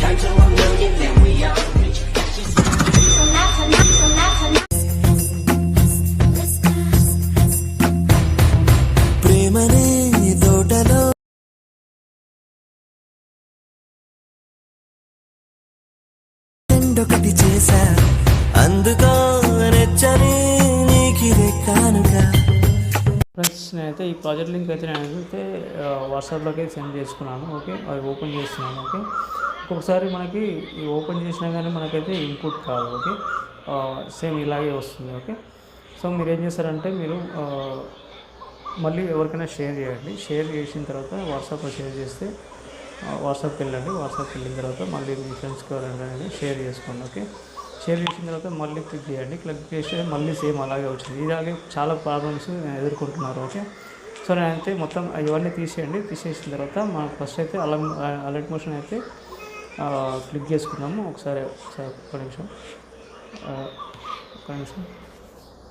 Count to a million, then we all reach. ప్రేమనే తోటలో రెండొకటి చేశా అందుకో నెచ్చని నీకిదే కానుక. ఫ్రెండ్స్ నేనైతే ఈ ప్రాజెక్ట్ లింక్ అయితే నేనైతే వాట్సాప్లోకి సెండ్ చేసుకున్నాను. ఓకే, అది ఓపెన్ చేస్తున్నాను. ఓకే, ఒక్కొక్కసారి మనకి ఈ ఓపెన్ చేసినా కానీ మనకైతే ఇన్పుట్ కాదు. ఓకే, సేమ్ ఇలాగే వస్తుంది. ఓకే, సో మీరు ఏం చేస్తారంటే మీరు మళ్ళీ ఎవరికైనా షేర్ చేయండి. షేర్ చేసిన తర్వాత వాట్సాప్లో షేర్ చేస్తే వాట్సాప్కి వెళ్ళండి. వాట్సాప్కి వెళ్ళిన తర్వాత మళ్ళీ మీ ఫ్రెండ్స్కి ఎవరైనా షేర్ చేసుకోండి. ఓకే, షేర్ చేసిన తర్వాత మళ్ళీ క్లిక్ చేయండి. క్లిక్ చేస్తే మళ్ళీ సేమ్ అలాగే వచ్చింది. ఇలాగే చాలా ప్రాబ్లమ్స్ ఎదుర్కొంటున్నారు. ఓకే, సో నేనైతే మొత్తం ఇవన్నీ తీసేయండి. తీసేసిన తర్వాత మనం ఫస్ట్ అయితే అలర్ట్ మోషన్ అయితే క్లిక్ చేసుకున్నాము. ఒకసారి ఒక్క నిమిషం.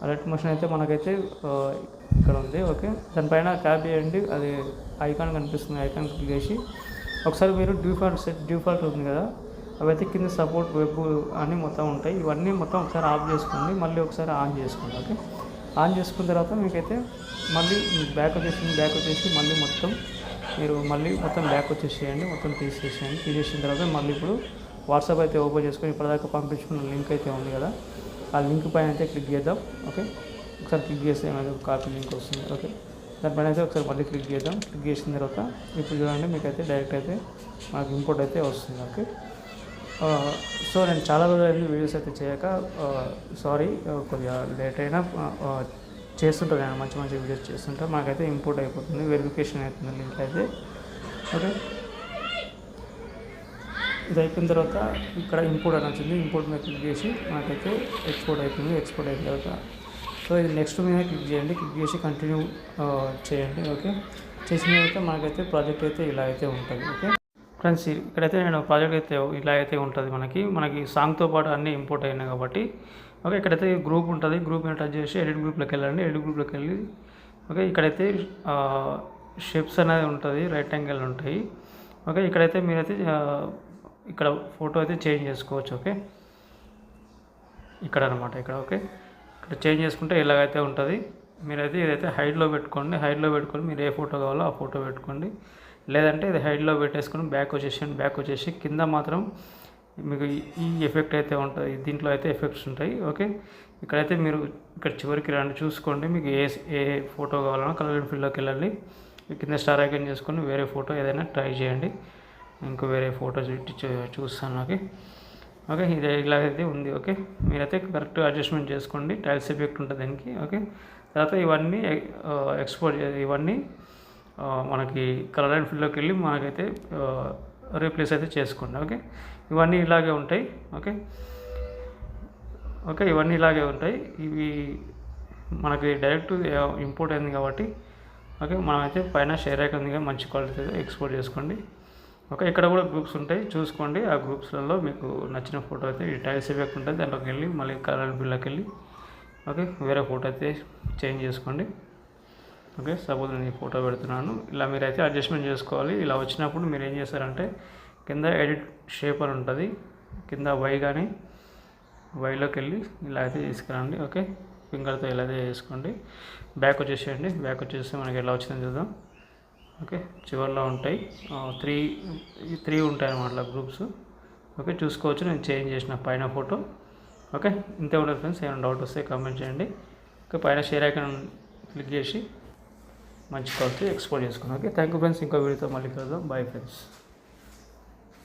అలర్ట్ మోషన్ అయితే మనకైతే ఇక్కడ ఉంది. ఓకే, దానిపైన ట్యాప్ చేయండి. అది ఐకాన్ కనిపిస్తుంది. ఐకాన్ క్లిక్ చేసి ఒకసారి మీరు డిఫాల్ట్ ఉంది కదా, అవైతే కింద సపోర్ట్ వెబ్ అని మొత్తం ఉంటాయి. ఇవన్నీ మొత్తం ఒకసారి ఆఫ్ చేసుకోండి. మళ్ళీ ఒకసారి ఆన్ చేసుకోండి. ఓకే, ఆన్ చేసుకున్న తర్వాత మీకైతే మళ్ళీ బ్యాక్ వచ్చేసి మళ్ళీ మొత్తం మీరు మళ్ళీ మొత్తం బ్యాక్ వచ్చేసేయండి. మొత్తం తీసేసేయండి. తీసేసిన తర్వాత మళ్ళీ ఇప్పుడు వాట్సాప్ అయితే ఓపెన్ చేసుకొని ఇప్పటిదాకా పంపించుకున్న లింక్ అయితే ఉంది కదా, ఆ లింక్ పైన అయితే క్లిక్ చేద్దాం. ఓకే, ఒకసారి క్లిక్ చేస్తే ఏమైనా కాపీ లింక్ వస్తుంది. ఓకే, దానిపైన అయితే ఒకసారి మళ్ళీ క్లిక్ చేద్దాం. క్లిక్ చేసిన తర్వాత ఇప్పుడు చూడండి మీకైతే డైరెక్ట్ అయితే మనకు ఇంపోర్ట్ అయితే వస్తుంది. ఓకే, సో నేను చాలా రోజులైంది వీడియోస్ అయితే చేయక, సారీ, కొద్దిగా లేట్ అయినా చేస్తుంటాను. నేను మంచి మంచి వీడియోస్ చేస్తుంటా. మాకైతే ఇంపోర్ట్ అయిపోతుంది, వెరిఫికేషన్ అవుతుంది లింక్ అయితే. ఓకే, ఇది అయిపోయిన తర్వాత ఇక్కడ ఇంపోర్ట్ అని వచ్చింది. ఇంపోర్ట్ మీద క్లిక్ చేసి నాకైతే ఎక్స్పోర్ట్ అయిపోయింది. ఎక్స్పోర్ట్ అయిన తర్వాత సో ఇది నెక్స్ట్ మీద క్లిక్ చేయండి. క్లిక్ చేసి కంటిన్యూ చేయండి. ఓకే, చేసిన తర్వాత మనకైతే ప్రాజెక్ట్ అయితే ఇలా అయితే ఉంటుంది. ఓకే ఫ్రెండ్స్, ఇక్కడైతే నేను ప్రాజెక్ట్ అయితే ఇలా అయితే ఉంటుంది. మనకి సాంగ్తో పాటు అన్నీ ఇంపోర్ట్ అయినాయి కాబట్టి. ఓకే, ఇక్కడైతే గ్రూప్ ఉంటుంది. గ్రూప్ మీద టచ్ చేసి ఎడిట్ గ్రూప్లోకి వెళ్ళండి. ఎడిట్ గ్రూప్లోకి వెళ్ళి ఓకే, ఇక్కడైతే షేప్స్ అనేది ఉంటుంది. రైట్ యాంగిల్ ఉంటాయి. ఓకే, ఇక్కడైతే మీరైతే ఇక్కడ ఫోటో అయితే చేంజ్ చేసుకోవచ్చు. ఓకే, ఇక్కడ అనమాట. ఇక్కడ ఓకే, ఇక్కడ చేంజ్ చేసుకుంటే ఇలాగైతే ఉంటుంది. మీరైతే ఇదైతే హైడ్లో పెట్టుకోండి. హైడ్లో పెట్టుకొని మీరు ఏ ఫోటో కావాలో ఆ ఫోటో పెట్టుకోండి. లేదంటే ఇది హైడ్లో పెట్టేసుకొని బ్యాక్ వచ్చేసేయండి. బ్యాక్ వచ్చేసి కింద మాత్రం మీకు ఈ ఎఫెక్ట్ అయితే ఉంటుంది. దీంట్లో అయితే ఎఫెక్ట్స్ ఉంటాయి. ఓకే, ఇక్కడైతే మీరు ఇక్కడ చివరికి రండి, చూసుకోండి మీకు ఏ ఫోటో కావాలన్నా కలర్ ఫీల్డ్లోకి వెళ్ళండి. కింద స్టార్ ఐకాన్ చేసుకొని వేరే ఫోటో ఏదైనా ట్రై చేయండి. ఇంకో వేరే ఫోటో చూస్తాను. ఓకే, ఓకే, ఇది ఇలాగైతే ఉంది. ఓకే, మీరైతే కరెక్ట్ అడ్జస్ట్మెంట్ చేసుకోండి. టైల్స్ ఎఫెక్ట్ ఉంటుంది దానికి. ఓకే, తర్వాత ఇవన్నీ ఎక్స్పోర్ట్ ఇవన్నీ మనకి కలర్ అండ్ ఫీల్డ్లోకి వెళ్ళి మనకైతే రీప్లేస్ అయితే చేసుకోండి. ఓకే, ఇవన్నీ ఇలాగే ఉంటాయి. ఓకే, ఓకే, ఇవన్నీ ఇలాగే ఉంటాయి. ఇవి మనకి డైరెక్ట్ ఇంపోర్ట్ అయింది కాబట్టి. ఓకే, మనమైతే పైన షేర్ ఐకాన్ మంచి క్వాలిటీ అయితే ఎక్స్పోర్ట్ చేసుకోండి. ఓకే, ఇక్కడ కూడా గ్రూప్స్ ఉంటాయి, చూసుకోండి. ఆ గ్రూప్స్లలో మీకు నచ్చిన ఫోటో అయితే ఈ టైల్స్ ఎఫెక్ట్ ఉంటుంది, దాంట్లోకి వెళ్ళి మళ్ళీ కలర్ అండ్ ఫీల్డ్లోకి వెళ్ళి ఓకే వేరే ఫోటో అయితే చేంజ్ చేసుకోండి. ఓకే, సపోజ్ నేను ఈ ఫోటో పెడుతున్నాను. ఇలా మీరైతే అడ్జస్ట్మెంట్ చేసుకోవాలి. ఇలా వచ్చినప్పుడు మీరు ఏం చేస్తారంటే కింద ఎడిట్ షేప్ అని ఉంటుంది. కింద కానీ వైలోకి వెళ్ళి ఇలా అయితే తీసుకురండి. ఓకే, ఫింగర్తో ఇలా అయితే చేసుకోండి. బ్యాక్ వచ్చేసేయండి. బ్యాక్ వచ్చేస్తే మనకి ఎలా వచ్చిందో చూద్దాం. ఓకే, చివరిలో ఉంటాయి 3 ఉంటాయి అన్నమాట గ్రూప్స్. ఓకే, చూసుకోవచ్చు. నేను చేంజ్ చేసిన పైన ఫోటో. ఓకే, ఇంతే ఉంటుంది ఫ్రెండ్స్. ఏమైనా డౌట్ వస్తే కామెంట్ చేయండి. ఓకే, పైన షేర్ ఐకాన్ క్లిక్ చేసి మంచి క్వాలిటీ ఎక్స్పోర్ట్ చేసుకున్నాను. Okay, thank you friends. ఇంకో వీడియోతో మళ్ళీ కలుద్దాం. Bye friends.